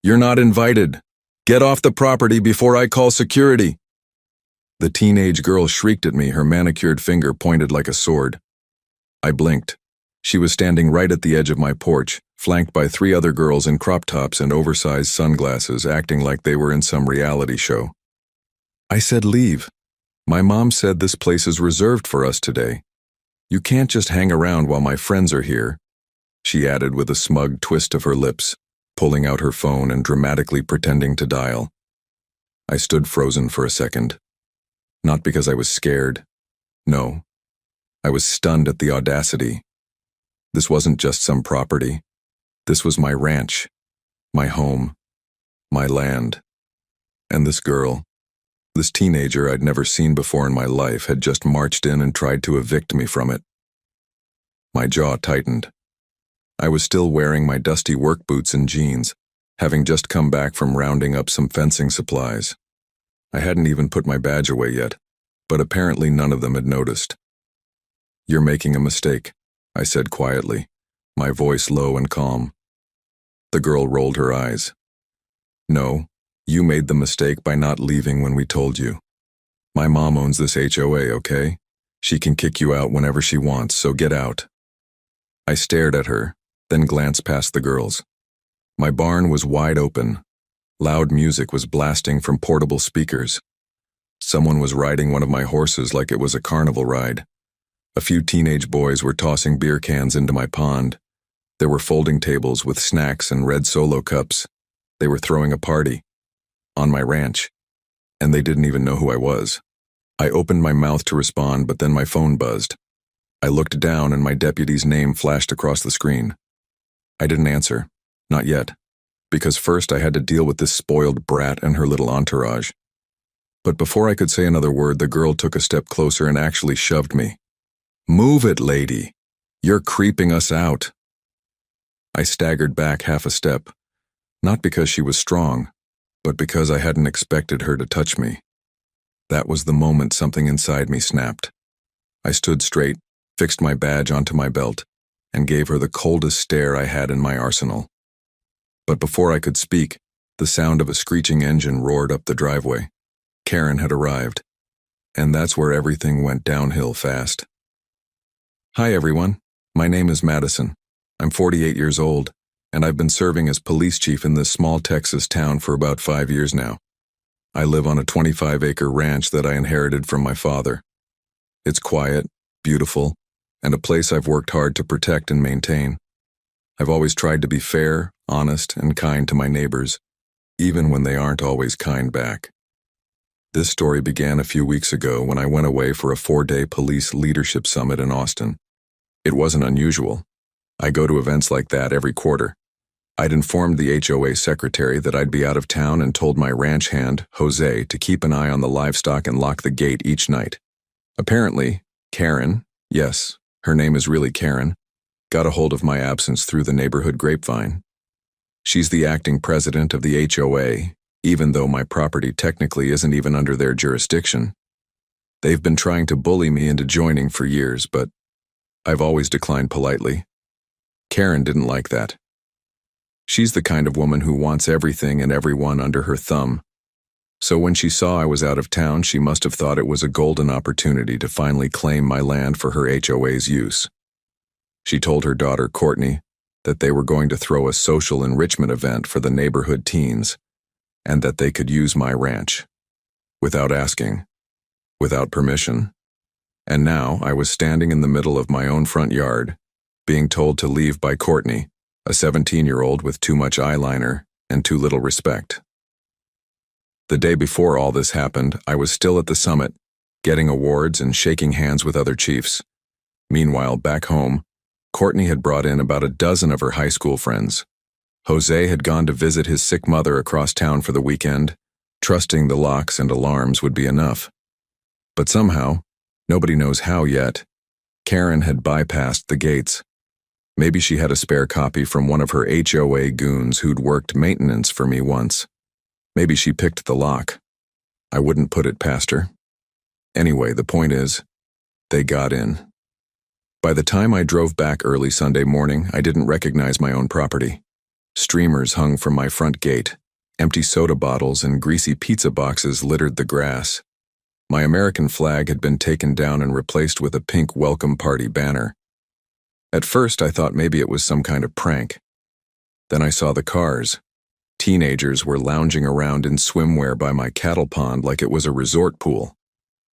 You're not invited. Get off the property before I call security." The teenage girl shrieked at me, her manicured finger pointed like a sword. I blinked. She was standing right at the edge of my porch, flanked by 3 other girls in crop tops and oversized sunglasses, acting like they were in some reality show. I said, "Leave. My mom said this place is reserved for us today. You can't just hang around while my friends are here," she added with a smug twist of her lips, pulling out her phone and dramatically pretending to dial. I stood frozen for a second. Not because I was scared. No. I was stunned at the audacity. This wasn't just some property. This was my ranch, my home, my land. And this girl, this teenager I'd never seen before in my life, had just marched in and tried to evict me from it. My jaw tightened. I was still wearing my dusty work boots and jeans, having just come back from rounding up some fencing supplies. I hadn't even put my badge away yet, but apparently none of them had noticed. "You're making a mistake," I said quietly, my voice low and calm. The girl rolled her eyes. "No, you made the mistake by not leaving when we told you. My mom owns this HOA, okay? She can kick you out whenever she wants, so get out." I stared at her, then glanced past the girls. My barn was wide open. Loud music was blasting from portable speakers. Someone was riding one of my horses like it was a carnival ride. A few teenage boys were tossing beer cans into my pond. There were folding tables with snacks and red Solo cups. They were throwing a party. On my ranch. And they didn't even know who I was. I opened my mouth to respond, but then my phone buzzed. I looked down and my deputy's name flashed across the screen. I didn't answer. Not yet. Because first I had to deal with this spoiled brat and her little entourage. But before I could say another word, the girl took a step closer and actually shoved me. "Move it, lady. You're creeping us out." I staggered back half a step, not because she was strong, but because I hadn't expected her to touch me. That was the moment something inside me snapped. I stood straight, fixed my badge onto my belt, and gave her the coldest stare I had in my arsenal. But before I could speak, the sound of a screeching engine roared up the driveway. Karen had arrived, and that's where everything went downhill fast. "Hi everyone, my name is Madison. I'm 48 years old, and I've been serving as police chief in this small Texas town for about 5 years now. I live on a 25-acre ranch that I inherited from my father. It's quiet, beautiful, and a place I've worked hard to protect and maintain. I've always tried to be fair, honest, and kind to my neighbors, even when they aren't always kind back. This story began a few weeks ago when I went away for a 4-day police leadership summit in Austin. It wasn't unusual. I go to events like that every quarter. I'd informed the HOA secretary that I'd be out of town and told my ranch hand, Jose, to keep an eye on the livestock and lock the gate each night. Apparently, Karen, yes, her name is really Karen, got a hold of my absence through the neighborhood grapevine. She's the acting president of the HOA, even though my property technically isn't even under their jurisdiction. They've been trying to bully me into joining for years, but I've always declined politely. Karen didn't like that. She's the kind of woman who wants everything and everyone under her thumb. So when she saw I was out of town, she must have thought it was a golden opportunity to finally claim my land for her HOA's use. She told her daughter, Courtney, that they were going to throw a social enrichment event for the neighborhood teens, and that they could use my ranch. Without asking. Without permission. And now I was standing in the middle of my own front yard, being told to leave by Courtney, a 17-year-old with too much eyeliner and too little respect. The day before all this happened, I was still at the summit, getting awards and shaking hands with other chiefs. Meanwhile, back home, Courtney had brought in about a dozen of her high school friends. Jose had gone to visit his sick mother across town for the weekend, trusting the locks and alarms would be enough. But somehow, nobody knows how yet, Karen had bypassed the gates. Maybe she had a spare copy from one of her HOA goons who'd worked maintenance for me once. Maybe she picked the lock. I wouldn't put it past her. Anyway, the point is, they got in. By the time I drove back early Sunday morning, I didn't recognize my own property. Streamers hung from my front gate. Empty soda bottles and greasy pizza boxes littered the grass. My American flag had been taken down and replaced with a pink welcome party banner. At first, I thought maybe it was some kind of prank. Then I saw the cars. Teenagers were lounging around in swimwear by my cattle pond like it was a resort pool.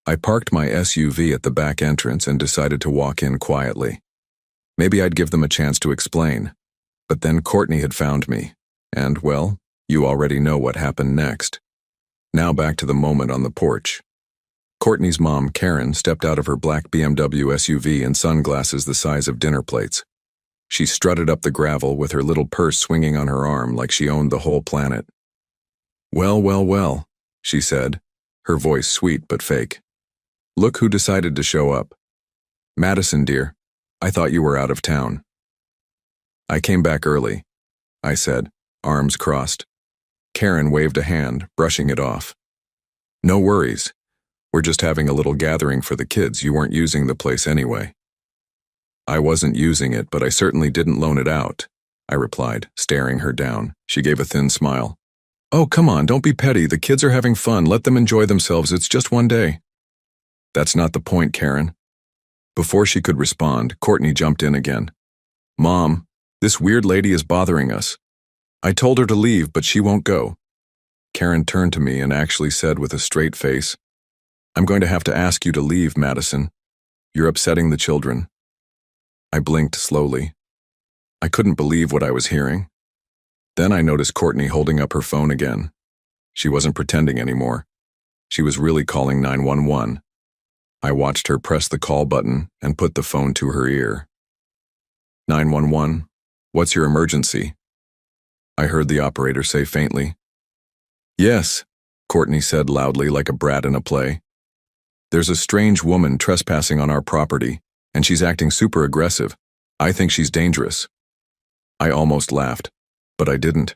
I parked my SUV at the back entrance and decided to walk in quietly. Maybe I'd give them a chance to explain. But then Courtney had found me, and, well, you already know what happened next. Now back to the moment on the porch. Courtney's mom, Karen, stepped out of her black BMW SUV in sunglasses the size of dinner plates. She strutted up the gravel with her little purse swinging on her arm like she owned the whole planet. "Well, well, well," she said, her voice sweet but fake. "Look who decided to show up. Madison, dear, I thought you were out of town." "I came back early," I said, arms crossed. Karen waved a hand, brushing it off. "No worries. We're just having a little gathering for the kids. You weren't using the place anyway." "I wasn't using it, but I certainly didn't loan it out," I replied, staring her down. She gave a thin smile. "Oh, come on, don't be petty. The kids are having fun. Let them enjoy themselves. It's just one day." "That's not the point, Karen." Before she could respond, Courtney jumped in again. "Mom, this weird lady is bothering us. I told her to leave, but she won't go." Karen turned to me and actually said with a straight face, "I'm going to have to ask you to leave, Madison. You're upsetting the children." I blinked slowly. I couldn't believe what I was hearing. Then I noticed Courtney holding up her phone again. She wasn't pretending anymore. She was really calling 911. I watched her press the call button and put the phone to her ear. 911, what's your emergency?" I heard the operator say faintly. "Yes," Courtney said loudly like a brat in a play. "There's a strange woman trespassing on our property, and she's acting super aggressive. I think she's dangerous." I almost laughed, but I didn't,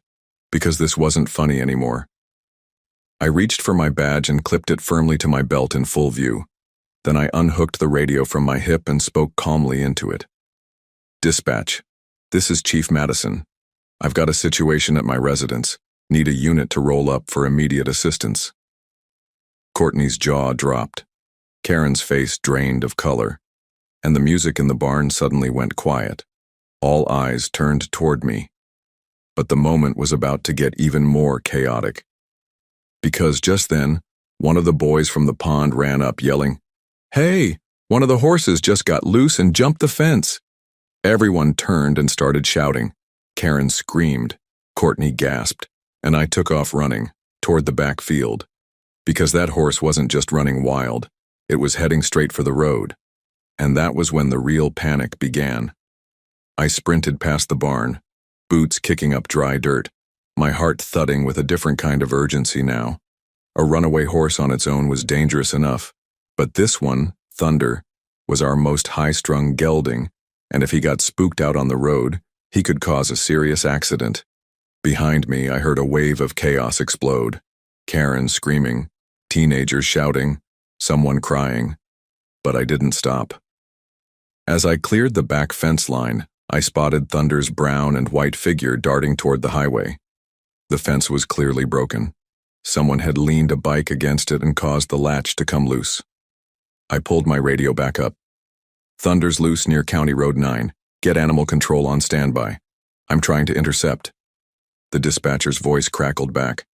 because this wasn't funny anymore. I reached for my badge and clipped it firmly to my belt in full view. Then I unhooked the radio from my hip and spoke calmly into it. "Dispatch, this is Chief Madison. I've got a situation at my residence. Need a unit to roll up for immediate assistance." Courtney's jaw dropped. Karen's face drained of color, and the music in the barn suddenly went quiet. All eyes turned toward me. But the moment was about to get even more chaotic. Because just then, one of the boys from the pond ran up yelling, "Hey, one of the horses just got loose and jumped the fence." Everyone turned and started shouting. Karen screamed, Courtney gasped, and I took off running, toward the back field. Because that horse wasn't just running wild, it was heading straight for the road. And that was when the real panic began. I sprinted past the barn, boots kicking up dry dirt, my heart thudding with a different kind of urgency now. A runaway horse on its own was dangerous enough, but this one, Thunder, was our most high-strung gelding, and if he got spooked out on the road, he could cause a serious accident. Behind me, I heard a wave of chaos explode. Karen screaming, teenagers shouting, someone crying. But I didn't stop. As I cleared the back fence line, I spotted Thunder's brown and white figure darting toward the highway. The fence was clearly broken. Someone had leaned a bike against it and caused the latch to come loose. I pulled my radio back up. "Thunder's loose near County Road 9. Get animal control on standby. I'm trying to intercept." The dispatcher's voice crackled back.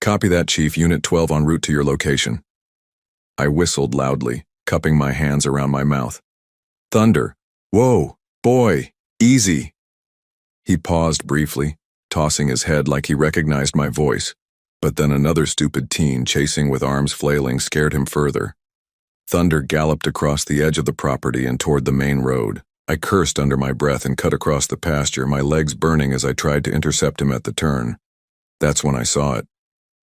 "Copy that, Chief. Unit 12 en route to your location." I whistled loudly, cupping my hands around my mouth. "Thunder, whoa, boy, easy." He paused briefly, tossing his head like he recognized my voice, but then another stupid teen chasing with arms flailing scared him further. Thunder galloped across the edge of the property and toward the main road. I cursed under my breath and cut across the pasture, my legs burning as I tried to intercept him at the turn. That's when I saw it.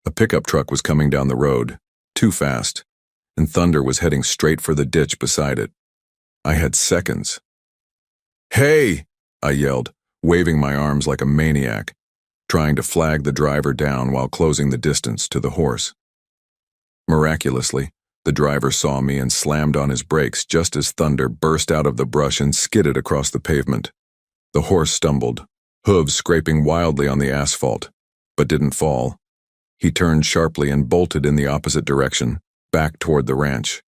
A pickup truck was coming down the road, too fast, and Thunder was heading straight for the ditch beside it. I had seconds. "Hey!" I yelled, waving my arms like a maniac, trying to flag the driver down while closing the distance to the horse. Miraculously, the driver saw me and slammed on his brakes just as Thunder burst out of the brush and skidded across the pavement. The horse stumbled, hooves scraping wildly on the asphalt, but didn't fall. He turned sharply and bolted in the opposite direction, back toward the ranch.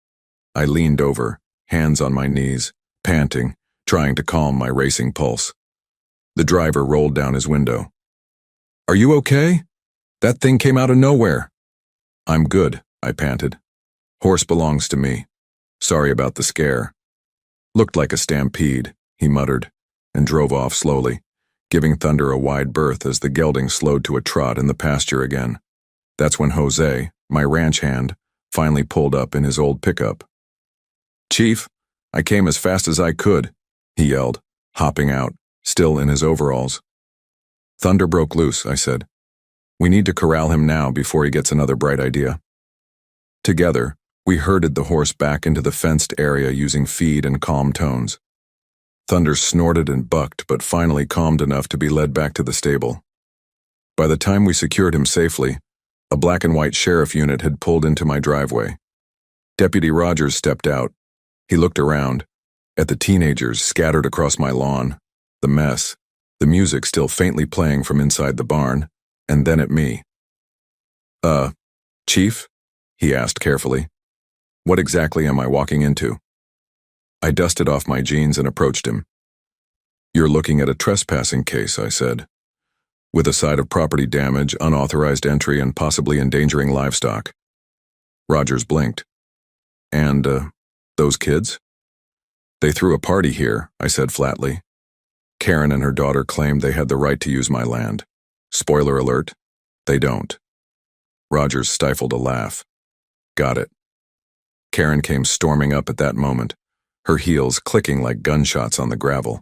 I leaned over, hands on my knees, panting, trying to calm my racing pulse. The driver rolled down his window. "Are you okay? That thing came out of nowhere." "I'm good," I panted. "Horse belongs to me. Sorry about the scare." "Looked like a stampede," he muttered, and drove off slowly, giving Thunder a wide berth as the gelding slowed to a trot in the pasture again. That's when Jose, my ranch hand, finally pulled up in his old pickup. "Chief, I came as fast as I could," he yelled, hopping out, still in his overalls. "Thunder broke loose," I said. "We need to corral him now before he gets another bright idea." Together, we herded the horse back into the fenced area using feed and calm tones. Thunder snorted and bucked, but finally calmed enough to be led back to the stable. By the time we secured him safely, a black and white sheriff unit had pulled into my driveway. Deputy Rogers stepped out. He looked around, at the teenagers scattered across my lawn, the mess, the music still faintly playing from inside the barn, and then at me. Chief?" he asked carefully. "What exactly am I walking into?" I dusted off my jeans and approached him. "You're looking at a trespassing case," I said, "with a side of property damage, unauthorized entry, and possibly endangering livestock." Rogers blinked. "And, those kids?" "They threw a party here," I said flatly. "Karen and her daughter claimed they had the right to use my land. Spoiler alert, they don't." Rogers stifled a laugh. "Got it." Karen came storming up at that moment, her heels clicking like gunshots on the gravel.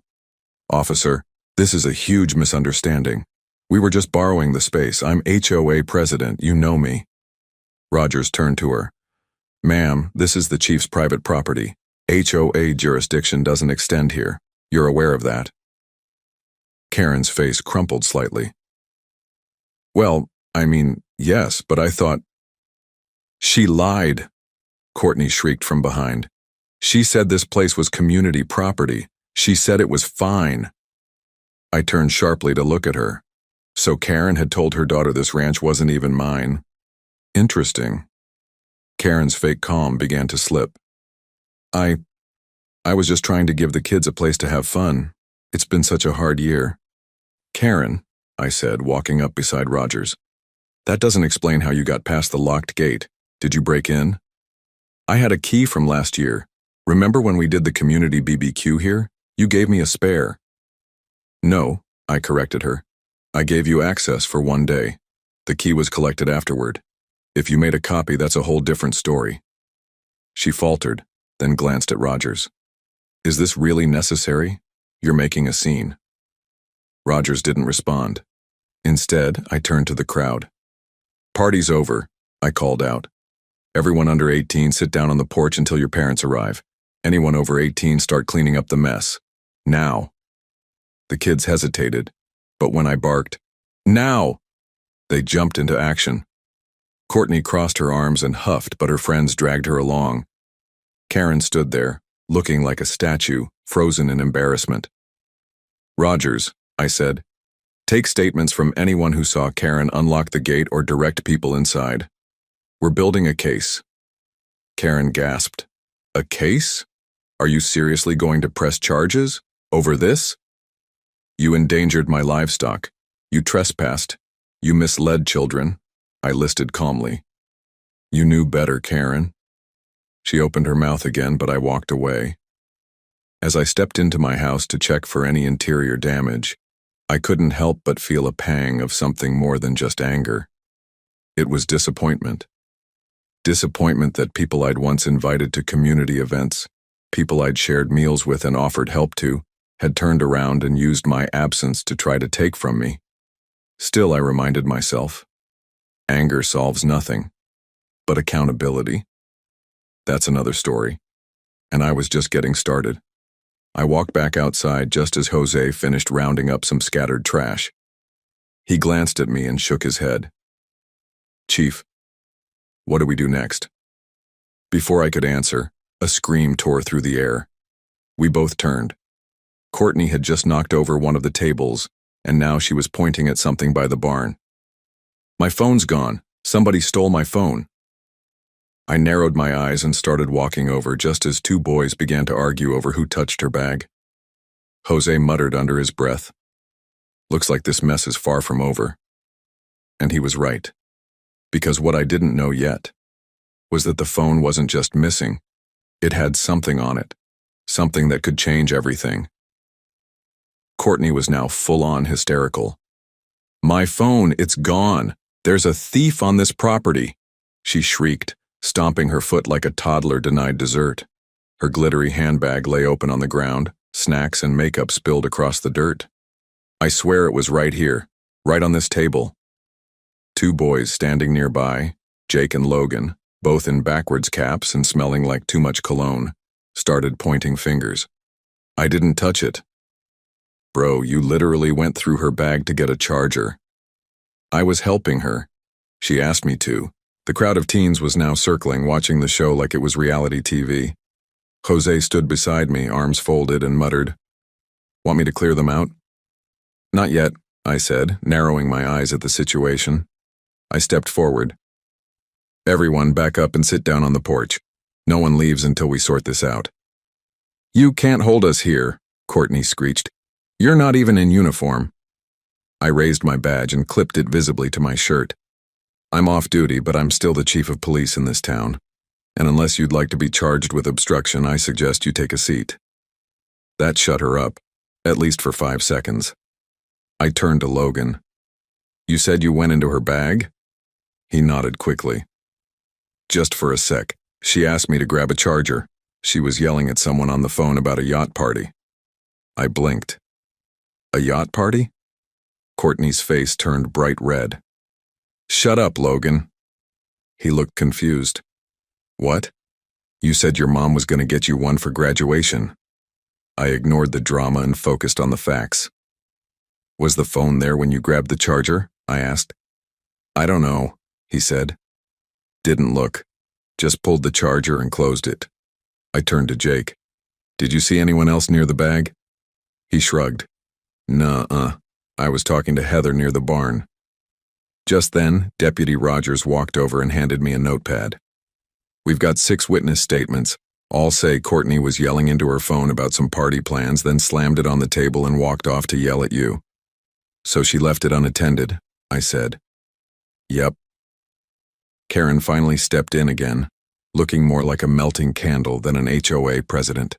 "Officer, this is a huge misunderstanding. We were just borrowing the space. I'm HOA president, you know me." Rogers turned to her. "Ma'am, this is the chief's private property. HOA jurisdiction doesn't extend here. You're aware of that?" Karen's face crumpled slightly. "Well, I mean, yes, but I thought—" "She lied," Courtney shrieked from behind. "She said this place was community property. She said it was fine." I turned sharply to look at her. So Karen had told her daughter this ranch wasn't even mine. Interesting. Karen's fake calm began to slip. I was just trying to give the kids a place to have fun. It's been such a hard year." "Karen," I said, walking up beside Rogers, "that doesn't explain how you got past the locked gate. Did you break in?" "I had a key from last year. Remember when we did the community BBQ here? You gave me a spare." "No," I corrected her. "I gave you access for one day. The key was collected afterward. If you made a copy, that's a whole different story." She faltered, then glanced at Rogers. "Is this really necessary? You're making a scene." Rogers didn't respond. Instead, I turned to the crowd. "Party's over," I called out. "Everyone under 18 sit down on the porch until your parents arrive. Anyone over 18 start cleaning up the mess. Now." The kids hesitated, but when I barked, "Now!" they jumped into action. Courtney crossed her arms and huffed, but her friends dragged her along. Karen stood there, looking like a statue, frozen in embarrassment. "Rogers," I said, "take statements from anyone who saw Karen unlock the gate or direct people inside. We're building a case." Karen gasped. "A case? Are you seriously going to press charges? Over this?" "You endangered my livestock. You trespassed. You misled children," I listed calmly. "You knew better, Karen." She opened her mouth again, but I walked away. As I stepped into my house to check for any interior damage, I couldn't help but feel a pang of something more than just anger. It was disappointment. Disappointment that people I'd once invited to community events, people I'd shared meals with and offered help to, had turned around and used my absence to try to take from me. Still, I reminded myself, anger solves nothing. But accountability? That's another story. And I was just getting started. I walked back outside just as Jose finished rounding up some scattered trash. He glanced at me and shook his head. "Chief, what do we do next?" Before I could answer, a scream tore through the air. We both turned. Courtney had just knocked over one of the tables, and now she was pointing at something by the barn. My phone's gone. Somebody stole my phone. I narrowed my eyes and started walking over just as two boys began to argue over who touched her bag. Jose muttered under his breath, "Looks like this mess is far from over." And he was right, because what I didn't know yet was that the phone wasn't just missing. It had something on it, something that could change everything. Courtney was now full-on hysterical. "My phone, it's gone. There's a thief on this property," she shrieked, stomping her foot like a toddler denied dessert. Her glittery handbag lay open on the ground, snacks and makeup spilled across the dirt. "I swear it was right here, right on this table." Two boys standing nearby, Jake and Logan, both in backwards caps and smelling like too much cologne, started pointing fingers. "I didn't touch it." "Bro, you literally went through her bag to get a charger." "I was helping her. She asked me to." The crowd of teens was now circling, watching the show like it was reality TV. Jose stood beside me, arms folded, and muttered, "Want me to clear them out?" "Not yet," I said, narrowing my eyes at the situation. I stepped forward. "Everyone back up and sit down on the porch. No one leaves until we sort this out." "You can't hold us here," Courtney screeched. "You're not even in uniform." I raised my badge and clipped it visibly to my shirt. "I'm off duty, but I'm still the chief of police in this town. And unless you'd like to be charged with obstruction, I suggest you take a seat." That shut her up, at least for 5 seconds. I turned to Logan. "You said you went into her bag?" He nodded quickly. "Just for a sec. She asked me to grab a charger. She was yelling at someone on the phone about a yacht party." I blinked. "A yacht party?" Courtney's face turned bright red. "Shut up, Logan." He looked confused. "What? You said your mom was going to get you one for graduation." I ignored the drama and focused on the facts. "Was the phone there when you grabbed the charger?" I asked. "I don't know," he said. "Didn't look. Just pulled the charger and closed it." I turned to Jake. "Did you see anyone else near the bag?" He shrugged. "Nuh-uh. I was talking to Heather near the barn." Just then, Deputy Rogers walked over and handed me a notepad. "We've got 6 witness statements. All say Courtney was yelling into her phone about some party plans, then slammed it on the table and walked off to yell at you." "So she left it unattended," I said. "Yep." Karen finally stepped in again, looking more like a melting candle than an HOA president.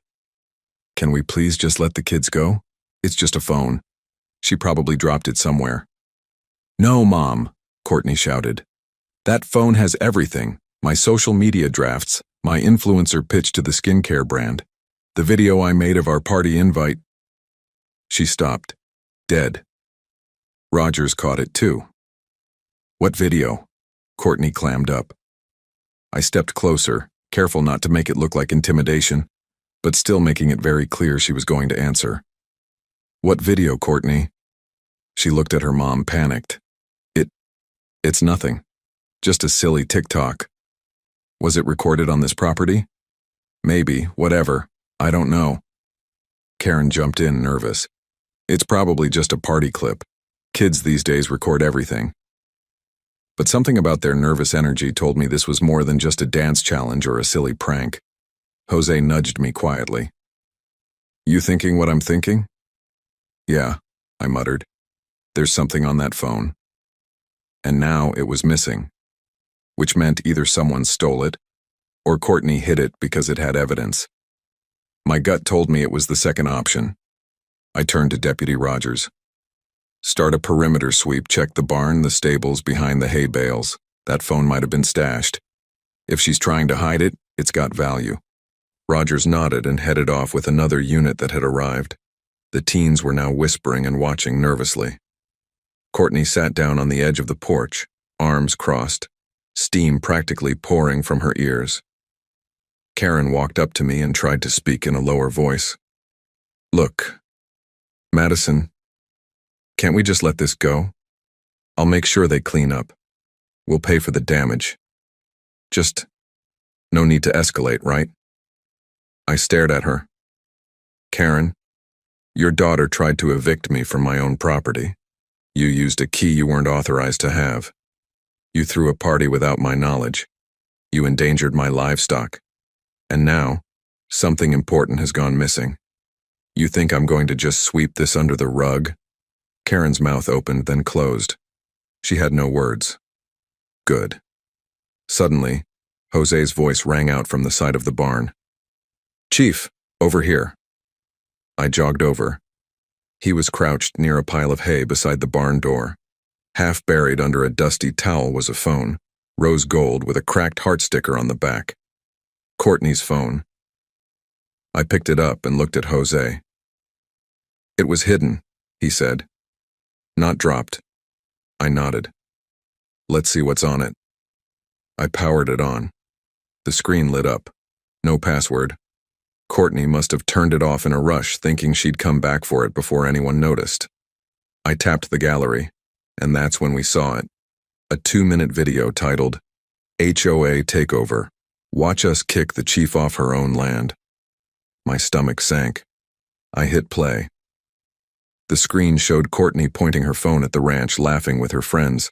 "Can we please just let the kids go? It's just a phone. She probably dropped it somewhere." "No, Mom," Courtney shouted. "That phone has everything. My social media drafts, my influencer pitch to the skincare brand, the video I made of our party invite." She stopped, dead. Rogers caught it too. "What video?" Courtney clammed up. I stepped closer, careful not to make it look like intimidation, but still making it very clear she was going to answer. "What video, Courtney?" She looked at her mom, panicked. It's nothing. Just a silly TikTok." "Was it recorded on this property?" "Maybe, whatever. I don't know." Karen jumped in, nervous. "It's probably just a party clip. Kids these days record everything." But something about their nervous energy told me this was more than just a dance challenge or a silly prank. Jose nudged me quietly. "You thinking what I'm thinking?" "Yeah," I muttered. "There's something on that phone." And now it was missing, which meant either someone stole it or Courtney hid it because it had evidence. My gut told me it was the second option. I turned to Deputy Rogers. "Start a perimeter sweep, check the barn, the stables, behind the hay bales. That phone might have been stashed. If she's trying to hide it, it's got value." Rogers nodded and headed off with another unit that had arrived. The teens were now whispering and watching nervously. Courtney sat down on the edge of the porch, arms crossed, steam practically pouring from her ears. Karen walked up to me and tried to speak in a lower voice. "Look, Madison, can't we just let this go? I'll make sure they clean up. We'll pay for the damage. Just, no need to escalate, right?" I stared at her. "Karen, your daughter tried to evict me from my own property. You used a key you weren't authorized to have. You threw a party without my knowledge. You endangered my livestock. And now, something important has gone missing. You think I'm going to just sweep this under the rug? Karen's mouth opened, then closed. She had no words. Good. Suddenly, Jose's voice rang out from the side of the barn. Chief, over here. I jogged over. He was crouched near a pile of hay beside the barn door. Half buried under a dusty towel was a phone, rose gold with a cracked heart sticker on the back. Courtney's phone. I picked it up and looked at Jose. It was hidden, he said. Not dropped. I nodded. Let's see what's on it. I powered it on. The screen lit up. No password. Courtney must have turned it off in a rush, thinking she'd come back for it before anyone noticed. I tapped the gallery, and that's when we saw it. A 2-minute video titled, HOA Takeover. Watch us kick the chief off her own land. My stomach sank. I hit play. The screen showed Courtney pointing her phone at the ranch, laughing with her friends.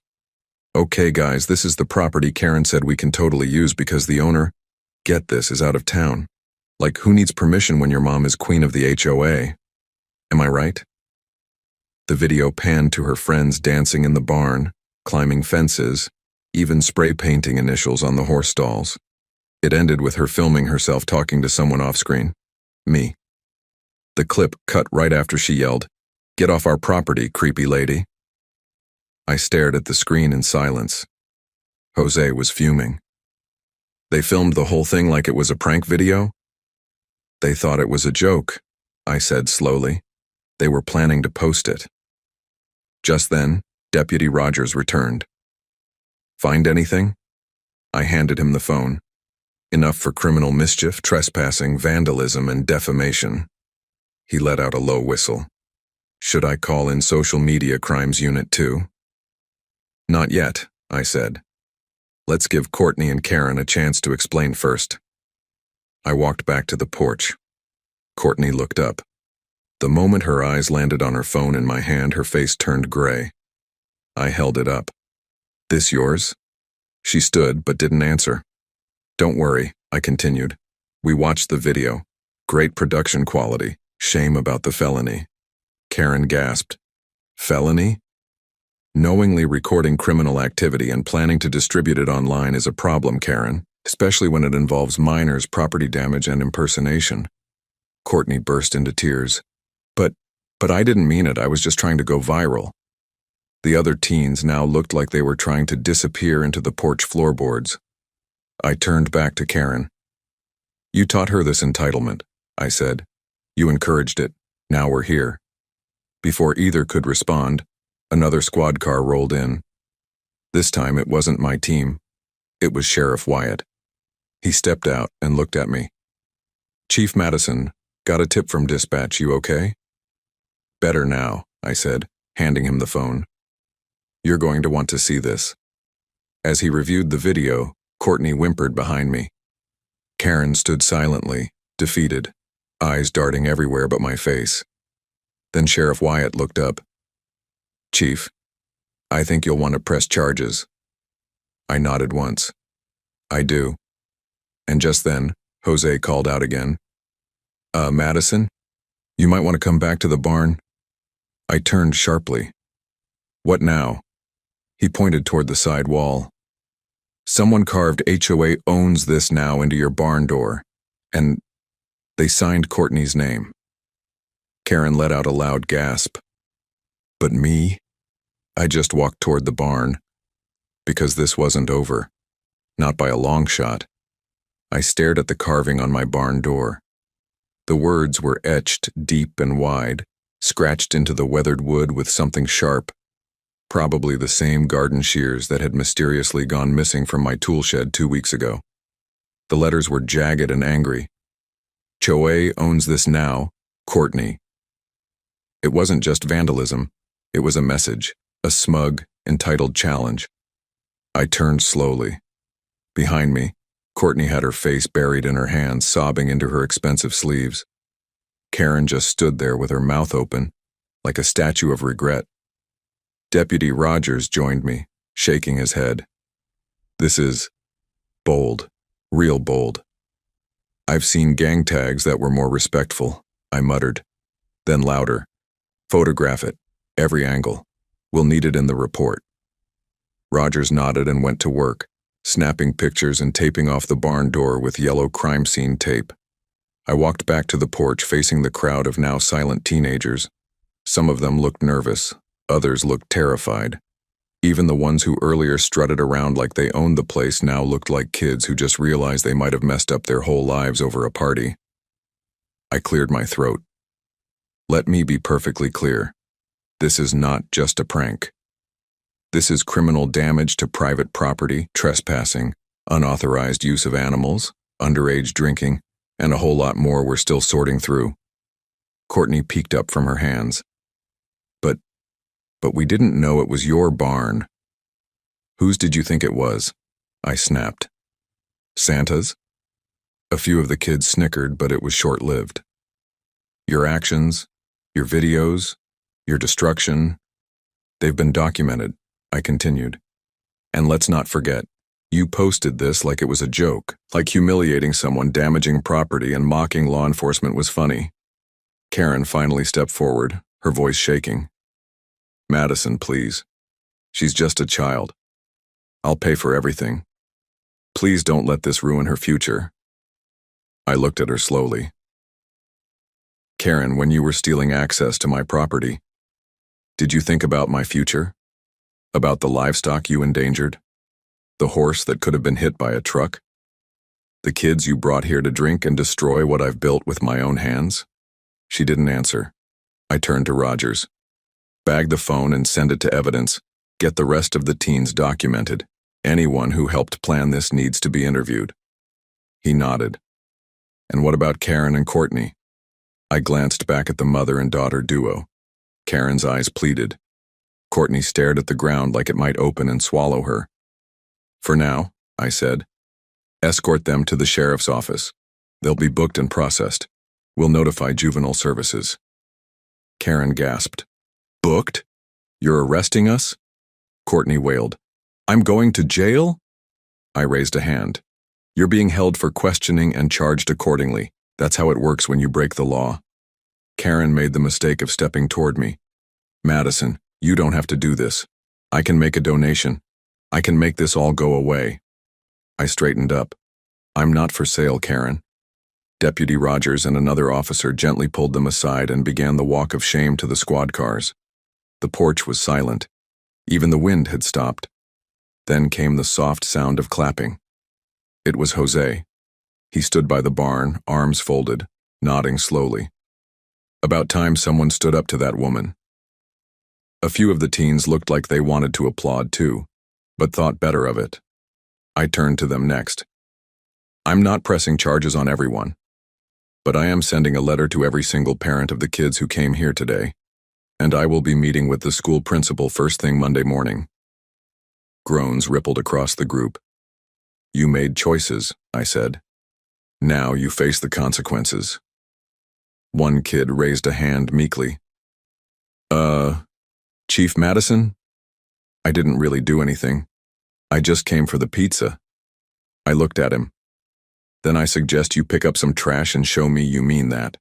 Okay guys, this is the property Karen said we can totally use because the owner, get this, is out of town. Like, who needs permission when your mom is queen of the HOA? Am I right? The video panned to her friends dancing in the barn, climbing fences, even spray painting initials on the horse stalls. It ended with her filming herself talking to someone off-screen. Me. The clip cut right after she yelled, "Get off our property, creepy lady." I stared at the screen in silence. Jose was fuming. They filmed the whole thing like it was a prank video? They thought it was a joke, I said slowly. They were planning to post it. Just then, Deputy Rogers returned. Find anything? I handed him the phone. Enough for criminal mischief, trespassing, vandalism, and defamation. He let out a low whistle. Should I call in Social Media Crimes Unit 2? Not yet, I said. Let's give Courtney and Karen a chance to explain first. I walked back to the porch. Courtney looked up. The moment her eyes landed on her phone in my hand, her face turned gray. I held it up. This yours? She stood but didn't answer. Don't worry, I continued. We watched the video. Great production quality. Shame about the felony. Karen gasped. Felony? Knowingly recording criminal activity and planning to distribute it online is a problem, Karen, especially when it involves minors, property damage, and impersonation. Courtney burst into tears. But I didn't mean it. I was just trying to go viral. The other teens now looked like they were trying to disappear into the porch floorboards. I turned back to Karen. You taught her this entitlement, I said. You encouraged it. Now we're here. Before either could respond, another squad car rolled in. This time it wasn't my team. It was Sheriff Wyatt. He stepped out and looked at me. Chief Madison, got a tip from dispatch, you okay? Better now, I said, handing him the phone. You're going to want to see this. As he reviewed the video, Courtney whimpered behind me. Karen stood silently, defeated, eyes darting everywhere but my face. Then Sheriff Wyatt looked up. Chief, I think you'll want to press charges. I nodded once. I do. And just then, Jose called out again. Madison? You might want to come back to the barn. I turned sharply. What now? He pointed toward the side wall. Someone carved HOA owns this now into your barn door, and they signed Courtney's name. Karen let out a loud gasp. But me? I just walked toward the barn, because this wasn't over. Not by a long shot. I stared at the carving on my barn door. The words were etched deep and wide, scratched into the weathered wood with something sharp, probably the same garden shears that had mysteriously gone missing from my tool shed 2 weeks ago. The letters were jagged and angry. HOA owns this now, Courtney. It wasn't just vandalism, it was a message, a smug, entitled challenge. I turned slowly. Behind me, Courtney had her face buried in her hands, sobbing into her expensive sleeves. Karen just stood there with her mouth open, like a statue of regret. Deputy Rogers joined me, shaking his head. This is bold, real bold. I've seen gang tags that were more respectful, I muttered. Then louder. Photograph it, every angle. We'll need it in the report. Rogers nodded and went to work, snapping pictures and taping off the barn door with yellow crime scene tape. I walked back to the porch facing the crowd of now silent teenagers. Some of them looked nervous, others looked terrified. Even the ones who earlier strutted around like they owned the place now looked like kids who just realized they might have messed up their whole lives over a party. I cleared my throat. Let me be perfectly clear. This is not just a prank. This is criminal damage to private property, trespassing, unauthorized use of animals, underage drinking, and a whole lot more we're still sorting through. Courtney peeked up from her hands. But we didn't know it was your barn. Whose did you think it was? I snapped. Santa's? A few of the kids snickered, but it was short-lived. Your actions, your videos, your destruction, they've been documented, I continued. And let's not forget, you posted this like it was a joke, like humiliating someone, damaging property, and mocking law enforcement was funny. Karen finally stepped forward, her voice shaking. Madison, please. She's just a child. I'll pay for everything. Please don't let this ruin her future. I looked at her slowly. Karen, when you were stealing access to my property, did you think about my future? About the livestock you endangered? The horse that could have been hit by a truck? The kids you brought here to drink and destroy what I've built with my own hands? She didn't answer. I turned to Rogers. Bag the phone and send it to evidence. Get the rest of the teens documented. Anyone who helped plan this needs to be interviewed. He nodded. And what about Karen and Courtney? I glanced back at the mother and daughter duo. Karen's eyes pleaded. Courtney stared at the ground like it might open and swallow her. For now, I said, escort them to the sheriff's office. They'll be booked and processed. We'll notify juvenile services. Karen gasped. Booked? You're arresting us? Courtney wailed. I'm going to jail? I raised a hand. You're being held for questioning and charged accordingly. That's how it works when you break the law. Karen made the mistake of stepping toward me. Madison, you don't have to do this. I can make a donation. I can make this all go away. I straightened up. I'm not for sale, Karen. Deputy Rogers and another officer gently pulled them aside and began the walk of shame to the squad cars. The porch was silent. Even the wind had stopped. Then came the soft sound of clapping. It was Jose. He stood by the barn, arms folded, nodding slowly. About time someone stood up to that woman. A few of the teens looked like they wanted to applaud too, but thought better of it. I turned to them next. I'm not pressing charges on everyone, but I am sending a letter to every single parent of the kids who came here today. And I will be meeting with the school principal first thing Monday morning. Groans rippled across the group. You made choices, I said. Now you face the consequences. One kid raised a hand meekly. Chief Madison? I didn't really do anything. I just came for the pizza. I looked at him. Then I suggest you pick up some trash and show me you mean that.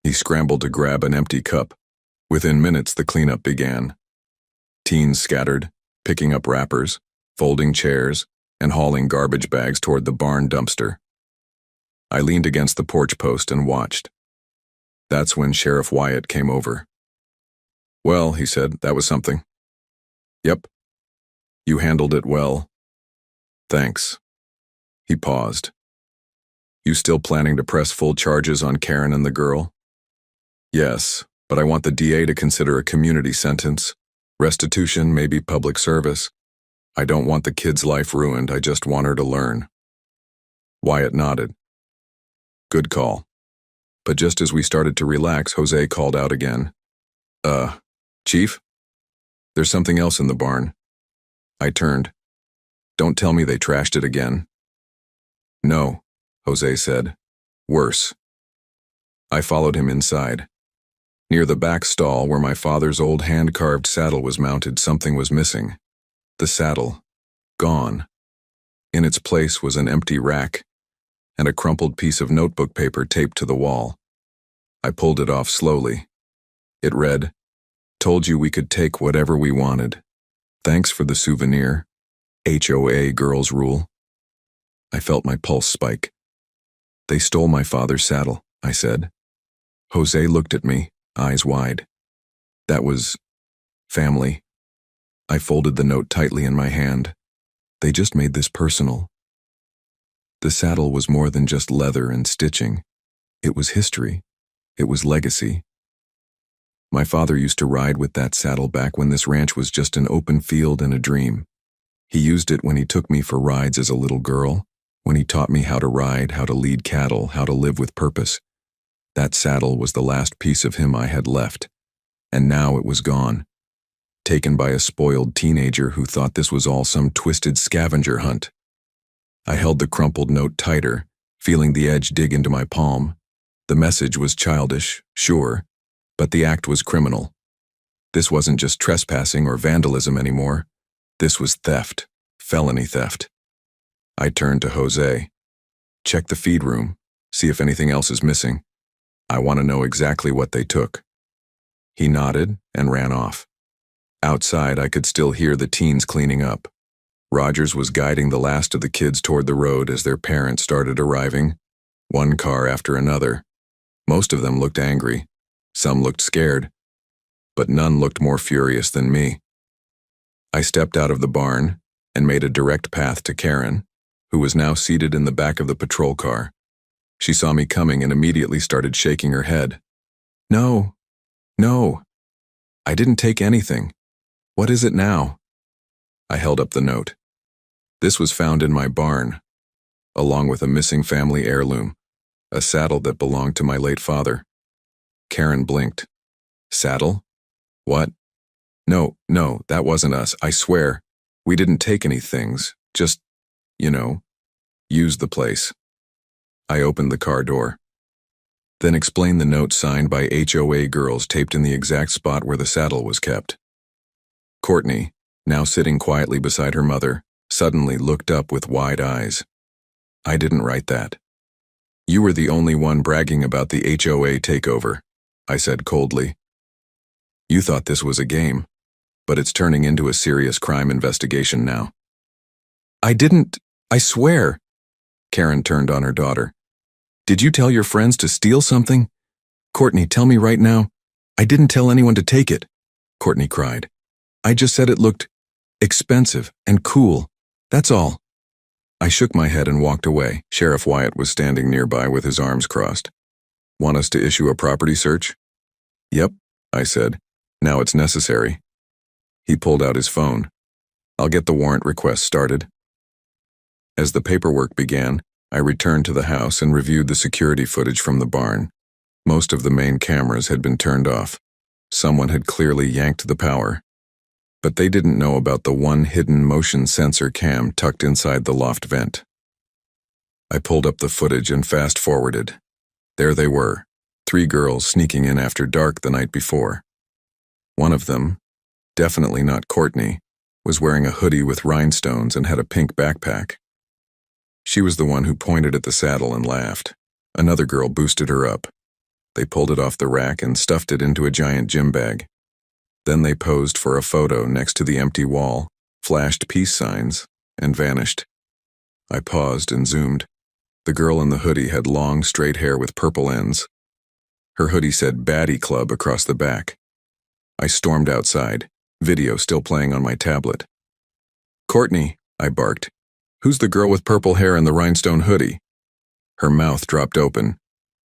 He scrambled to grab an empty cup. Within minutes, the cleanup began. Teens scattered, picking up wrappers, folding chairs, and hauling garbage bags toward the barn dumpster. I leaned against the porch post and watched. That's when Sheriff Wyatt came over. Well, he said, that was something. Yep. You handled it well. Thanks. He paused. You still planning to press full charges on Karen and the girl? Yes. But I want the DA to consider a community sentence. Restitution, maybe public service. I don't want the kid's life ruined, I just want her to learn. Wyatt nodded. Good call. But just as we started to relax, Jose called out again. Chief? There's something else in the barn. I turned. Don't tell me they trashed it again. No, Jose said. Worse. I followed him inside. Near the back stall where my father's old hand-carved saddle was mounted, something was missing. The saddle. Gone. In its place was an empty rack and a crumpled piece of notebook paper taped to the wall. I pulled it off slowly. It read, "Told you we could take whatever we wanted. Thanks for the souvenir. HOA girls rule." I felt my pulse spike. "They stole my father's saddle," I said. Jose looked at me, eyes wide. "That was family." I folded the note tightly in my hand. "They just made this personal." The saddle was more than just leather and stitching. It was history. It was legacy. My father used to ride with that saddle back when this ranch was just an open field and a dream. He used it when he took me for rides as a little girl, when he taught me how to ride, how to lead cattle, how to live with purpose. That saddle was the last piece of him I had left, and now it was gone, taken by a spoiled teenager who thought this was all some twisted scavenger hunt. I held the crumpled note tighter, feeling the edge dig into my palm. The message was childish, sure, but the act was criminal. This wasn't just trespassing or vandalism anymore. This was theft, felony theft. I turned to Jose. "Check the feed room, see if anything else is missing. I want to know exactly what they took." He nodded and ran off. Outside, I could still hear the teens cleaning up. Rogers was guiding the last of the kids toward the road as their parents started arriving, one car after another. Most of them looked angry. Some looked scared. But none looked more furious than me. I stepped out of the barn and made a direct path to Karen, who was now seated in the back of the patrol car. She saw me coming and immediately started shaking her head. No. I didn't take anything. What is it now?" I held up the note. This was found in my barn, along with a missing family heirloom, a saddle that belonged to my late father. Karen blinked. "Saddle? What? No, that wasn't us, I swear. We didn't take any things, just, used the place." I opened the car door. "Then explain the note signed by HOA girls taped in the exact spot where the saddle was kept." Courtney, now sitting quietly beside her mother, suddenly looked up with wide eyes. "I didn't write that. You were the only one bragging about the HOA takeover," I said coldly. "You thought this was a game, but it's turning into a serious crime investigation now." I swear." Karen turned on her daughter. "Did you tell your friends to steal something? Courtney, tell me right now." "I didn't tell anyone to take it," Courtney cried. "I just said it looked expensive and cool. That's all." I shook my head and walked away. Sheriff Wyatt was standing nearby with his arms crossed. "Want us to issue a property search?" "Yep," I said. "Now it's necessary." He pulled out his phone. "I'll get the warrant request started." As the paperwork began, I returned to the house and reviewed the security footage from the barn. Most of the main cameras had been turned off. Someone had clearly yanked the power. But they didn't know about the one hidden motion sensor cam tucked inside the loft vent. I pulled up the footage and fast-forwarded. There they were, 3 girls sneaking in after dark the night before. One of them, definitely not Courtney, was wearing a hoodie with rhinestones and had a pink backpack. She was the one who pointed at the saddle and laughed. Another girl boosted her up. They pulled it off the rack and stuffed it into a giant gym bag. Then they posed for a photo next to the empty wall, flashed peace signs, and vanished. I paused and zoomed. The girl in the hoodie had long, straight hair with purple ends. Her hoodie said Baddie Club across the back. I stormed outside, video still playing on my tablet. "Courtney," I barked. "Who's the girl with purple hair and the rhinestone hoodie?" Her mouth dropped open.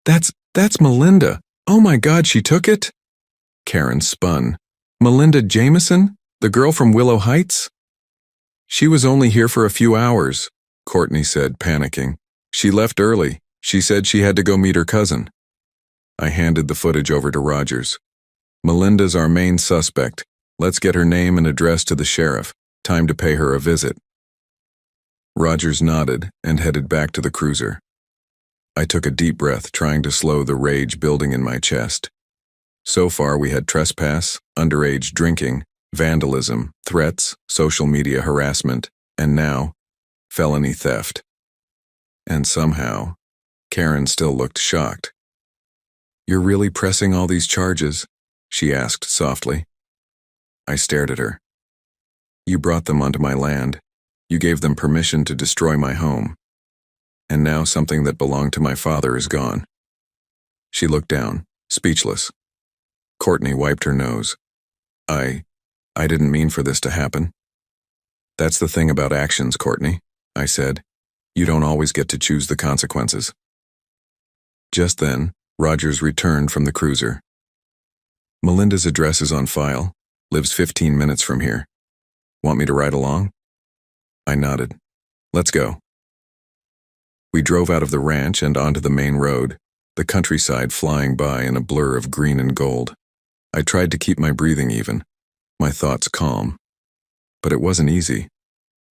That's Melinda. Oh my God, she took it?" Karen spun. "Melinda Jameson? The girl from Willow Heights?" "She was only here for a few hours," Courtney said, panicking. "She left early. She said she had to go meet her cousin." I handed the footage over to Rogers. "Melinda's our main suspect. Let's get her name and address to the sheriff. Time to pay her a visit." Rogers nodded and headed back to the cruiser. I took a deep breath, trying to slow the rage building in my chest. So far we had trespass, underage drinking, vandalism, threats, social media harassment, and now, felony theft. And somehow, Karen still looked shocked. "You're really pressing all these charges?" she asked softly. I stared at her. "You brought them onto my land. You gave them permission to destroy my home. And now something that belonged to my father is gone." She looked down, speechless. Courtney wiped her nose. I didn't mean for this to happen." "That's the thing about actions, Courtney," I said. "You don't always get to choose the consequences." Just then, Rogers returned from the cruiser. "Melinda's address is on file. Lives 15 minutes from here. Want me to ride along?" I nodded. "Let's go." We drove out of the ranch and onto the main road, the countryside flying by in a blur of green and gold. I tried to keep my breathing even, my thoughts calm. But it wasn't easy.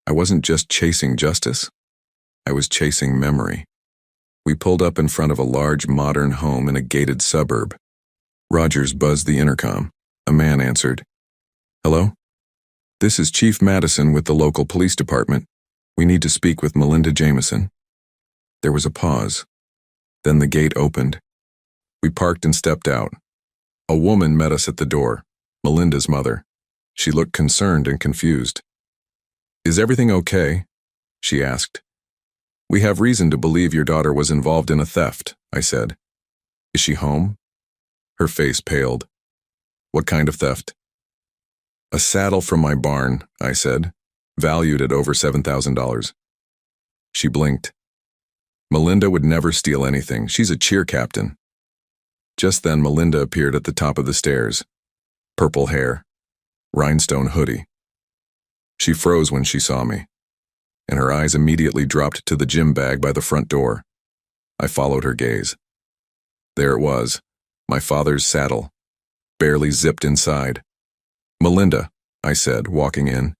I wasn't just chasing justice. I was chasing memory. We pulled up in front of a large modern home in a gated suburb. Rogers buzzed the intercom. A man answered. "Hello? This is Chief Madison with the local police department. We need to speak with Melinda Jameson." There was a pause. Then the gate opened. We parked and stepped out. A woman met us at the door, Melinda's mother. She looked concerned and confused. "Is everything okay?" she asked. "We have reason to believe your daughter was involved in a theft," I said. "Is she home?" Her face paled. "What kind of theft?" "A saddle from my barn," I said, "valued at over $7,000. She blinked. "Melinda would never steal anything. She's a cheer captain." Just then Melinda appeared at the top of the stairs. Purple hair, rhinestone hoodie. She froze when she saw me, and her eyes immediately dropped to the gym bag by the front door. I followed her gaze. There it was, my father's saddle, barely zipped inside. "Melinda," I said, walking in,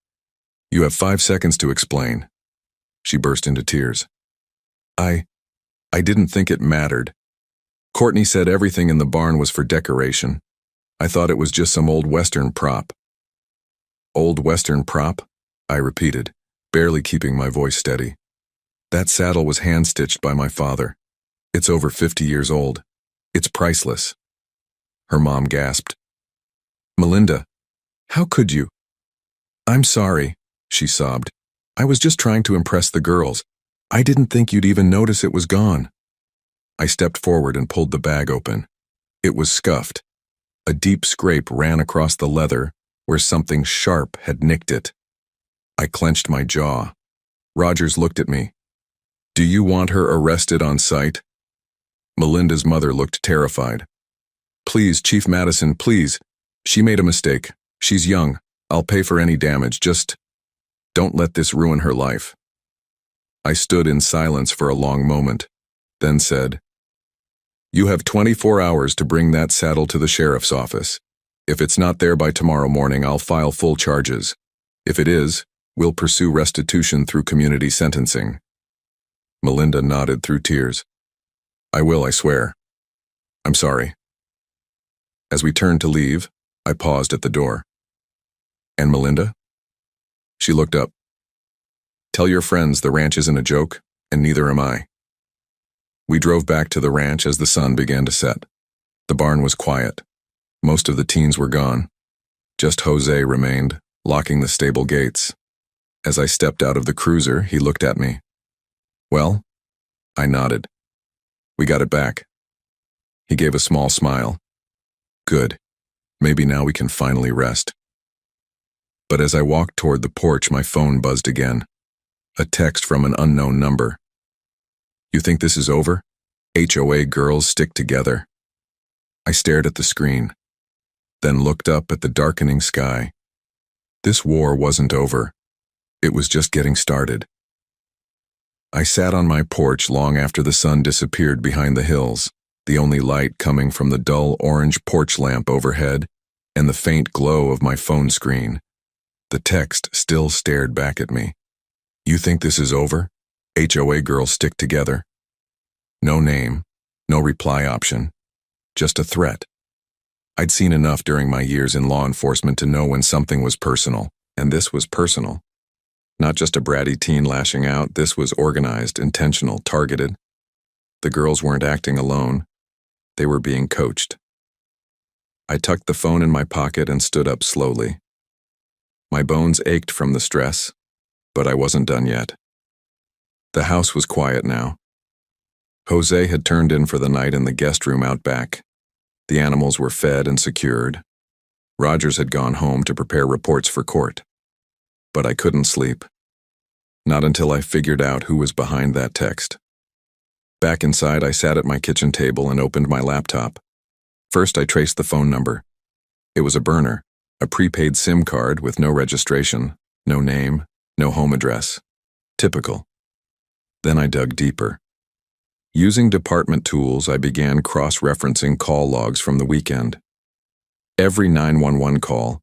"you have 5 seconds to explain." She burst into tears. I didn't think it mattered. Courtney said everything in the barn was for decoration. I thought it was just some old Western prop." "Old Western prop?" I repeated, barely keeping my voice steady. "That saddle was hand-stitched by my father. It's over 50 years old. It's priceless." Her mom gasped. "Melinda, how could you?" "I'm sorry," she sobbed. "I was just trying to impress the girls. I didn't think you'd even notice it was gone." I stepped forward and pulled the bag open. It was scuffed. A deep scrape ran across the leather where something sharp had nicked it. I clenched my jaw. Rogers looked at me. "Do you want her arrested on sight?" Melinda's mother looked terrified. "Please, Chief Madison, please. She made a mistake. She's young. I'll pay for any damage. Just don't let this ruin her life." I stood in silence for a long moment, then said, "You have 24 hours to bring that saddle to the sheriff's office. If it's not there by tomorrow morning, I'll file full charges. If it is, we'll pursue restitution through community sentencing." Melinda nodded through tears. "I will, I swear. I'm sorry." As we turned to leave, I paused at the door. "And Melinda?" She looked up. "Tell your friends the ranch isn't a joke, and neither am I." We drove back to the ranch as the sun began to set. The barn was quiet. Most of the teens were gone. Just Jose remained, locking the stable gates. As I stepped out of the cruiser, he looked at me. "Well?" I nodded. "We got it back." He gave a small smile. "Good. Maybe now we can finally rest." But as I walked toward the porch, my phone buzzed again. A text from an unknown number. "You think this is over? HOA girls stick together." I stared at the screen, then looked up at the darkening sky. This war wasn't over. It was just getting started. I sat on my porch long after the sun disappeared behind the hills, the only light coming from the dull orange porch lamp overhead and the faint glow of my phone screen. The text still stared back at me. "You think this is over? HOA girls stick together." No name, no reply option, just a threat. I'd seen enough during my years in law enforcement to know when something was personal, and this was personal. Not just a bratty teen lashing out, this was organized, intentional, targeted. The girls weren't acting alone. They were being coached. I tucked the phone in my pocket and stood up slowly. My bones ached from the stress, but I wasn't done yet. The house was quiet now. Jose had turned in for the night in the guest room out back. The animals were fed and secured. Rogers had gone home to prepare reports for court. But I couldn't sleep. Not until I figured out who was behind that text. Back inside, I sat at my kitchen table and opened my laptop. First, I traced the phone number. It was a burner, a prepaid SIM card with no registration, no name, no home address. Typical. Then I dug deeper. Using department tools, I began cross-referencing call logs from the weekend. Every 911 call,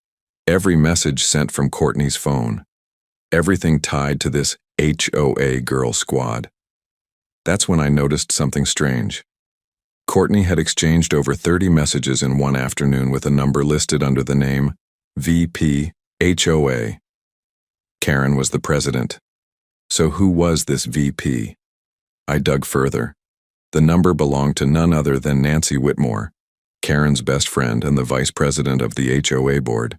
every message sent from Courtney's phone, everything tied to this HOA girl squad. That's when I noticed something strange. Courtney had exchanged over 30 messages in one afternoon with a number listed under the name VP HOA. Karen was the president. So who was this VP? I dug further. The number belonged to none other than Nancy Whitmore, Karen's best friend and the vice president of the HOA board.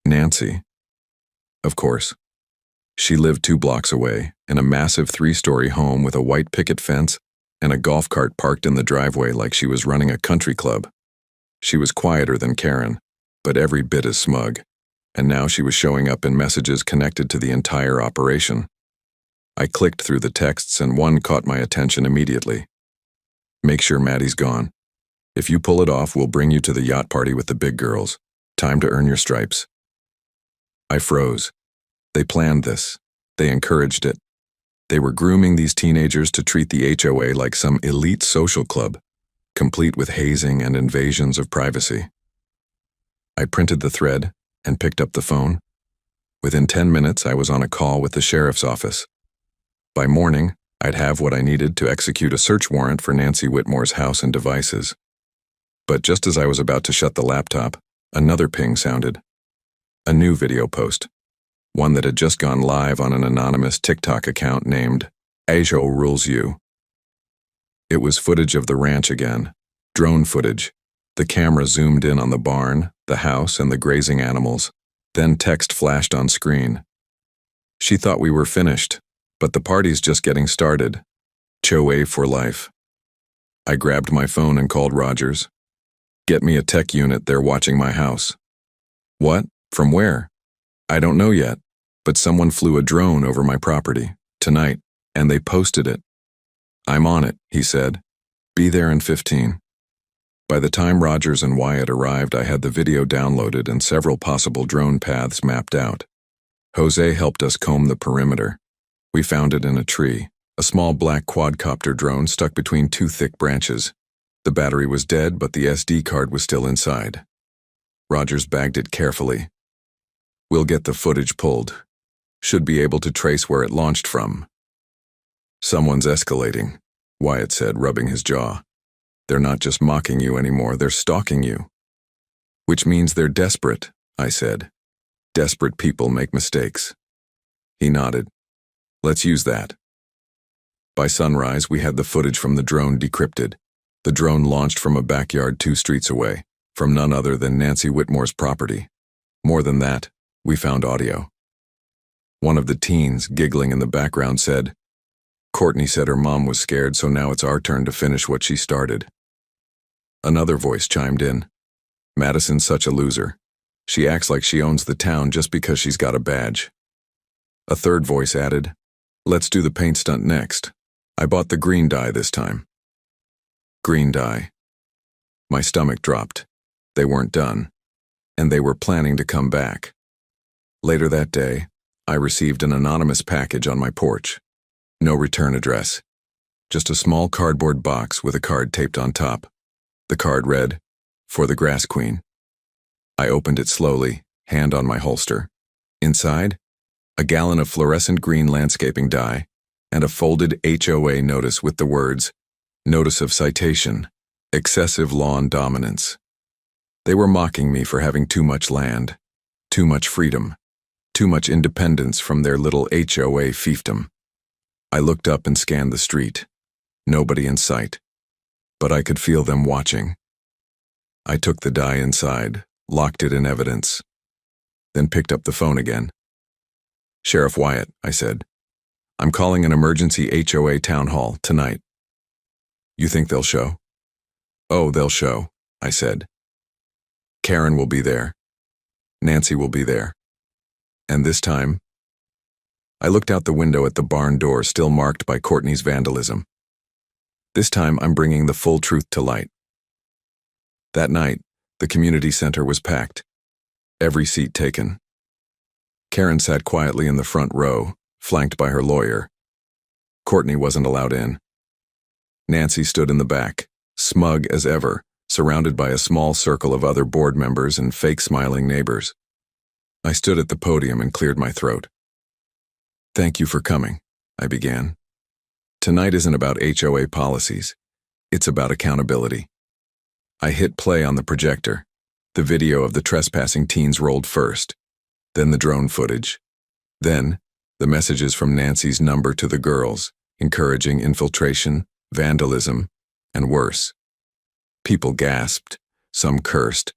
Nancy. Of course. She lived 2 blocks away, in a massive 3-story home with a white picket fence and a golf cart parked in the driveway like she was running a country club. She was quieter than Karen, but every bit as smug, and now she was showing up in messages connected to the entire operation. I clicked through the texts and one caught my attention immediately. Make sure Maddie's gone. If you pull it off, we'll bring you to the yacht party with the big girls. Time to earn your stripes. I froze. They planned this. They encouraged it. They were grooming these teenagers to treat the HOA like some elite social club, complete with hazing and invasions of privacy. I printed the thread and picked up the phone. Within 10 minutes, I was on a call with the sheriff's office. By morning, I'd have what I needed to execute a search warrant for Nancy Whitmore's house and devices. But just as I was about to shut the laptop, another ping sounded. A new video post. One that had just gone live on an anonymous TikTok account named Ajo Rules You. It was footage of the ranch again. Drone footage. The camera zoomed in on the barn, the house, and the grazing animals. Then text flashed on screen. She thought we were finished, but the party's just getting started. HOA for life. I grabbed my phone and called Rogers. Get me a tech unit, they're watching my house. What? From where? I don't know yet, but someone flew a drone over my property, tonight, and they posted it. I'm on it, he said. Be there in 15. By the time Rogers and Wyatt arrived, I had the video downloaded and several possible drone paths mapped out. Jose helped us comb the perimeter. We found it in a tree, a small black quadcopter drone stuck between 2 thick branches. The battery was dead, but the SD card was still inside. Rogers bagged it carefully. We'll get the footage pulled. Should be able to trace where it launched from. Someone's escalating, Wyatt said, rubbing his jaw. They're not just mocking you anymore, they're stalking you. Which means they're desperate, I said. Desperate people make mistakes. He nodded. Let's use that. By sunrise, we had the footage from the drone decrypted. The drone launched from a backyard 2 streets away, from none other than Nancy Whitmore's property. More than that, we found audio. One of the teens, giggling in the background, said, Courtney said her mom was scared, so now it's our turn to finish what she started. Another voice chimed in. Madison's such a loser. She acts like she owns the town just because she's got a badge. A third voice added, Let's do the paint stunt next. I bought the green dye this time. Green dye. My stomach dropped. They weren't done. And they were planning to come back. Later that day, I received an anonymous package on my porch. No return address. Just a small cardboard box with a card taped on top. The card read, For the Grass Queen. I opened it slowly, hand on my holster. Inside, a gallon of fluorescent green landscaping dye, and a folded HOA notice with the words, Notice of Citation, Excessive Lawn Dominance. They were mocking me for having too much land, too much freedom, too much independence from their little HOA fiefdom. I looked up and scanned the street. Nobody in sight. But I could feel them watching. I took the die inside, locked it in evidence, then picked up the phone again. "Sheriff Wyatt," I said. "I'm calling an emergency HOA town hall tonight." "You think they'll show?" "Oh, they'll show," I said. "Karen will be there. Nancy will be there. And this time..." I looked out the window at the barn door still marked by Courtney's vandalism. "This time I'm bringing the full truth to light." That night, the community center was packed. Every seat taken. Karen sat quietly in the front row, flanked by her lawyer. Courtney wasn't allowed in. Nancy stood in the back, smug as ever, surrounded by a small circle of other board members and fake smiling neighbors. I stood at the podium and cleared my throat. "Thank you for coming," I began. "Tonight isn't about HOA policies. It's about accountability." I hit play on the projector. The video of the trespassing teens rolled first, then the drone footage, then the messages from Nancy's number to the girls, encouraging infiltration, vandalism, and worse. People gasped, some cursed,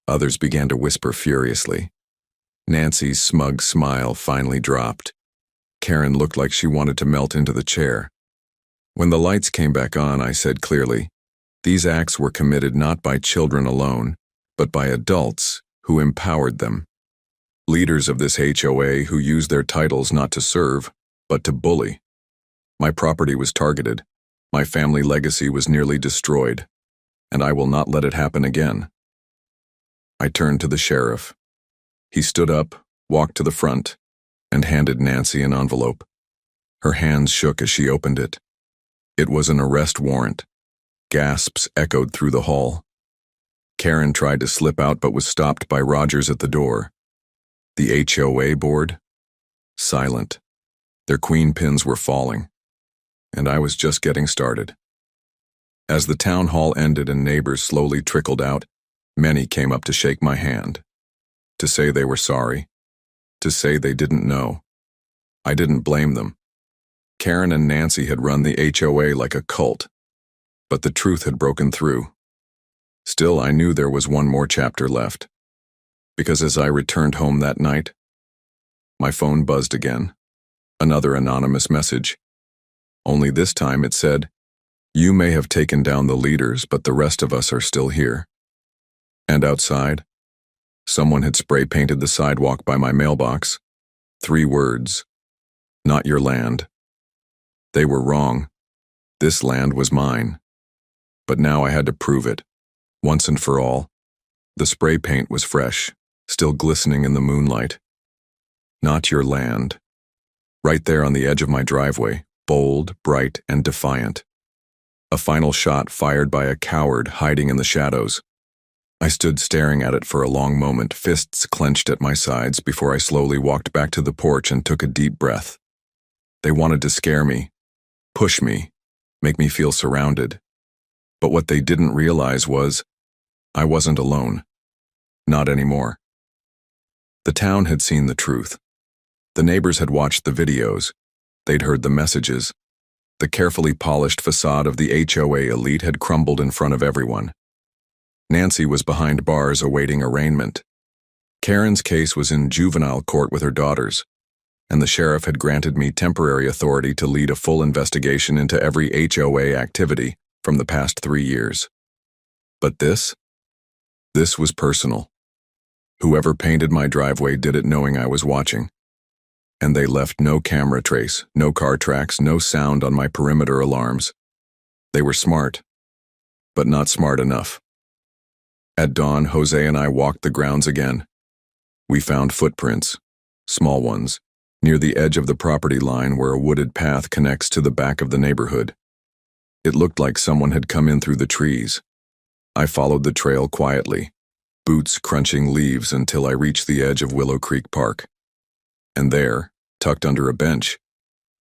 others began to whisper furiously. Nancy's smug smile finally dropped. Karen looked like she wanted to melt into the chair. When the lights came back on, I said clearly, these acts were committed not by children alone, but by adults who empowered them. Leaders of this HOA who used their titles not to serve, but to bully. My property was targeted. My family legacy was nearly destroyed. And I will not let it happen again. I turned to the sheriff. He stood up, walked to the front, and handed Nancy an envelope. Her hands shook as she opened it. It was an arrest warrant. Gasps echoed through the hall. Karen tried to slip out but was stopped by Rogers at the door. The HOA board? Silent. Their queen pins were falling. And I was just getting started. As the town hall ended and neighbors slowly trickled out, many came up to shake my hand. To say they were sorry. To say they didn't know. I didn't blame them. Karen and Nancy had run the HOA like a cult. But the truth had broken through. Still, I knew there was one more chapter left. Because as I returned home that night, my phone buzzed again. Another anonymous message. Only this time it said, "You may have taken down the leaders, but the rest of us are still here." And outside, someone had spray painted the sidewalk by my mailbox. 3 words. "Not your land." They were wrong. This land was mine. But now I had to prove it, once and for all. The spray paint was fresh, still glistening in the moonlight. Not your land. Right there on the edge of my driveway, bold, bright, and defiant. A final shot fired by a coward hiding in the shadows. I stood staring at it for a long moment, fists clenched at my sides before I slowly walked back to the porch and took a deep breath. They wanted to scare me, push me, make me feel surrounded. But what they didn't realize was, I wasn't alone. Not anymore. The town had seen the truth. The neighbors had watched the videos. They'd heard the messages. The carefully polished facade of the HOA elite had crumbled in front of everyone. Nancy was behind bars awaiting arraignment. Karen's case was in juvenile court with her daughters, and the sheriff had granted me temporary authority to lead a full investigation into every HOA activity from the past 3 years. But this was personal. Whoever painted my driveway did it knowing I was watching. And they left no camera trace, no car tracks, no sound on my perimeter alarms. They were smart, but not smart enough. At dawn, Jose and I walked the grounds again. We found footprints, small ones, near the edge of the property line where a wooded path connects to the back of the neighborhood. It looked like someone had come in through the trees. I followed the trail quietly, boots crunching leaves until I reached the edge of Willow Creek Park. And there, tucked under a bench,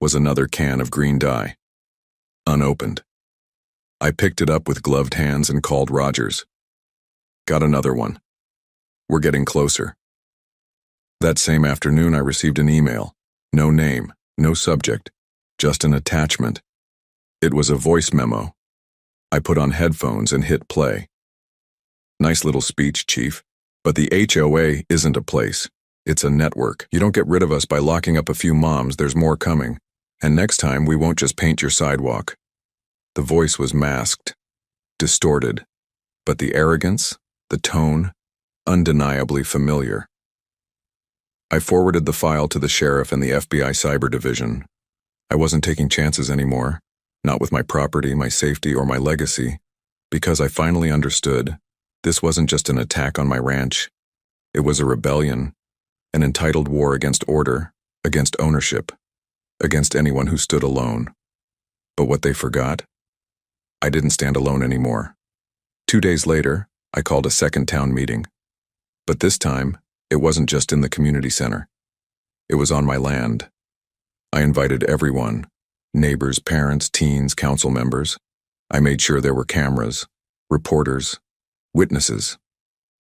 was another can of green dye. Unopened. I picked it up with gloved hands and called Rogers. Got another one. We're getting closer. That same afternoon, I received an email. No name, no subject, just an attachment. It was a voice memo. I put on headphones and hit play. Nice little speech, Chief. But the HOA isn't a place. It's a network. You don't get rid of us by locking up a few moms. There's more coming. And next time, we won't just paint your sidewalk. The voice was masked, distorted, but the arrogance, the tone, undeniably familiar. I forwarded the file to the sheriff and the FBI Cyber Division. I wasn't taking chances anymore, not with my property, my safety, or my legacy, because I finally understood this wasn't just an attack on my ranch. It was a rebellion, an entitled war against order, against ownership, against anyone who stood alone. But what they forgot? I didn't stand alone anymore. 2 days later, I called a second town meeting. But this time, it wasn't just in the community center. It was on my land. I invited everyone, neighbors, parents, teens, council members. I made sure there were cameras, reporters, witnesses.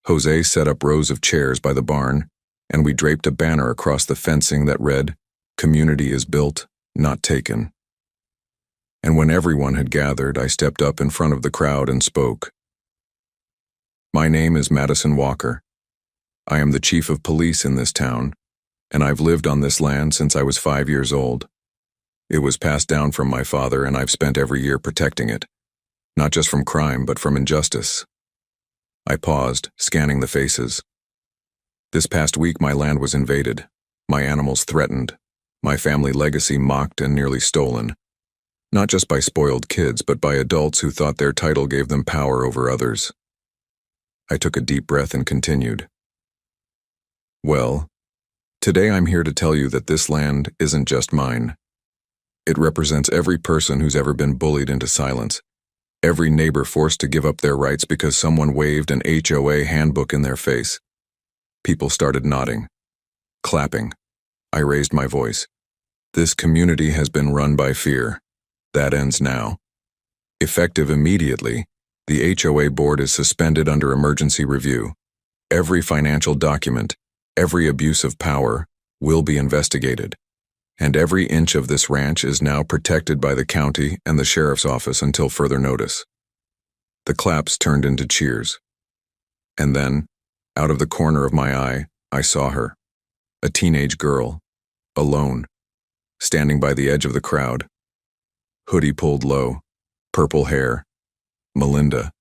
Jose set up rows of chairs by the barn, and we draped a banner across the fencing that read, "Community is built, not taken." And when everyone had gathered, I stepped up in front of the crowd and spoke. My name is Madison Walker. I am the chief of police in this town, and I've lived on this land since I was 5 years old. It was passed down from my father, and I've spent every year protecting it, not just from crime, but from injustice. I paused, scanning the faces. This past week, my land was invaded, my animals threatened, my family legacy mocked and nearly stolen. Not just by spoiled kids, but by adults who thought their title gave them power over others. I took a deep breath and continued. Well, today I'm here to tell you that this land isn't just mine. It represents every person who's ever been bullied into silence, every neighbor forced to give up their rights because someone waved an HOA handbook in their face. People started nodding, clapping. I raised my voice. This community has been run by fear. That ends now. Effective immediately, the HOA board is suspended under emergency review. Every financial document, every abuse of power will be investigated. And every inch of this ranch is now protected by the county and the sheriff's office until further notice. The claps turned into cheers. And then, out of the corner of my eye, I saw her, a teenage girl, alone, standing by the edge of the crowd. Hoodie pulled low, purple hair, Melinda.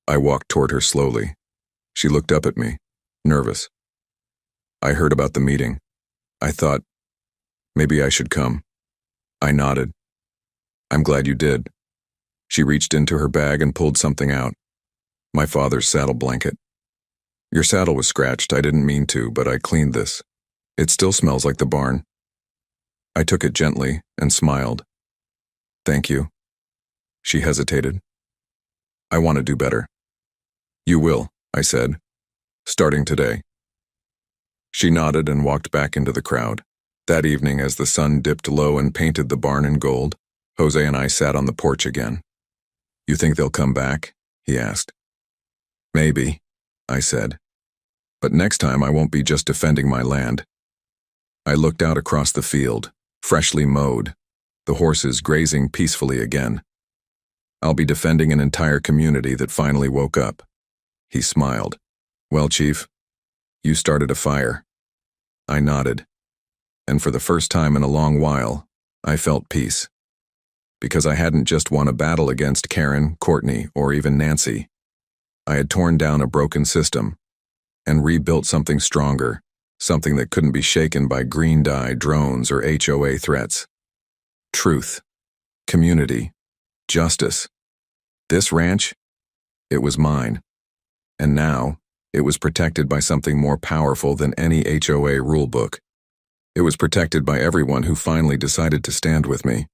I walked toward her slowly. She looked up at me, nervous. I heard about the meeting. I thought, maybe I should come. I nodded. I'm glad you did. She reached into her bag and pulled something out. My father's saddle blanket. Your saddle was scratched. I didn't mean to, but I cleaned this. It still smells like the barn. I took it gently and smiled. Thank you. She hesitated. I want to do better. You will, I said, starting today. She nodded and walked back into the crowd. That evening, as the sun dipped low and painted the barn in gold, Jose and I sat on the porch again. You think they'll come back? He asked. Maybe, I said. But next time I won't be just defending my land. I looked out across the field, freshly mowed, the horses grazing peacefully again. I'll be defending an entire community that finally woke up. He smiled. Well, Chief, you started a fire. I nodded. And for the first time in a long while, I felt peace. Because I hadn't just won a battle against Karen, Courtney, or even Nancy. I had torn down a broken system and rebuilt something stronger, something that couldn't be shaken by green dye, drones, or HOA threats. Truth, community, justice. This ranch, it was mine. And now, it was protected by something more powerful than any HOA rulebook. It was protected by everyone who finally decided to stand with me.